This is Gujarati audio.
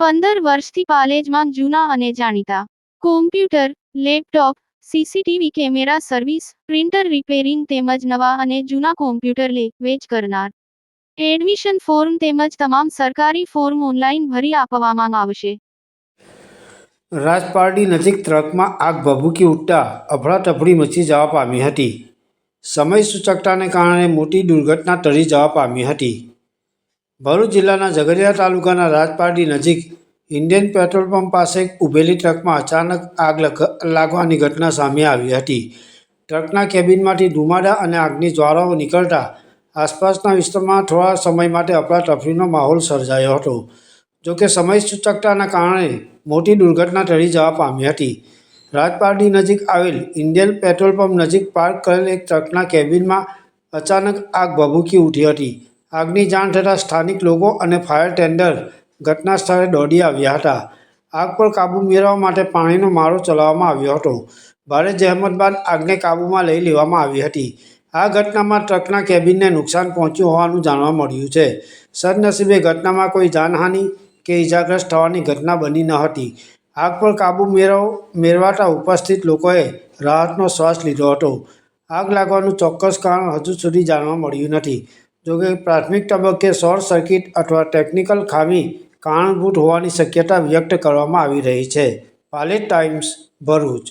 15 વર્ષથી પાલેજમાં જૂના અને જાણીતા computer, laptop, CCTV camera service, printer repairing તેમજ નવા અને જૂના કોમ્પ્યુટર લે વેચ કરનાર. એડમિશન ફોર્મ તેમજ તમામ સરકારી ફોર્મ ઓનલાઈન ભરી આપવામાં આવશે. રાજપારડી નજીક ટ્રકમાં આગ ભભૂકી ઉઠતા અફડાતફડી મચી જવા પામી હતી. સમય સૂચકતાને કારણે મોટી દુર્ઘટના ટળી જવા પામી હતી. ભરૂચ જિલ્લાના ઝઘડિયા તાલુકાના રાજપારડી નજીક ઇન્ડિયન પેટ્રોલ પંપ પાસે ઊભેલી ટ્રકમાં અચાનક આગ લાગવાની ઘટના સામે આવી હતી. ટ્રકના કેબિનમાંથી ધુમાડા અને આગની જ્વાળાઓ નીકળતા આસપાસના વિસ્તારમાં થોડા સમય માટે અફડાતફડીનો માહોલ સર્જાયો હતો. જોકે સમય સૂચકતાના કારણે મોટી દુર્ઘટના ટળી જવા પામી હતી. રાજપારડી નજીક આવેલ ઇન્ડિયન પેટ્રોલ પંપ નજીક પાર્ક કરેલ એક ટ્રકના કેબિનમાં અચાનક આગ ભભૂકી ઉઠી હતી. આગની જાણ થતાં સ્થાનિક લોકો અને ફાયર ટેન્ડર ઘટના સ્થળે દોડી આવ્યા હતા. આગ પર કાબૂ મેળવવા માટે પાણીનો મારો ચલાવવામાં આવ્યો હતો. ભારે જહેમત બાદ આગને કાબૂમાં લઈ લેવામાં આવી હતી. આ ઘટનામાં ટ્રકના કેબિનને નુકસાન પહોંચ્યું હોવાનું જાણવા મળ્યું છે. સદનસીબે ઘટનામાં કોઈ જાનહાનિ કે ઇજાગ્રસ્ત થવાની ઘટના બની ન હતી. આગ પર કાબૂ મેળવાતા ઉપસ્થિત લોકોએ રાહતનો શ્વાસ લીધો હતો. આગ લાગવાનું ચોક્કસ કારણ હજુ સુધી જાણવા મળ્યું નથી. જોકે પ્રાથમિક તબક્કે શોર્ટ સર્કિટ અથવા ટેકનિકલ ખામી કારણભૂત હોવાની શક્યતા વ્યક્ત કરવામાં આવી રહી છે. પાલેજ ટાઈમ્સ, ભરૂચ.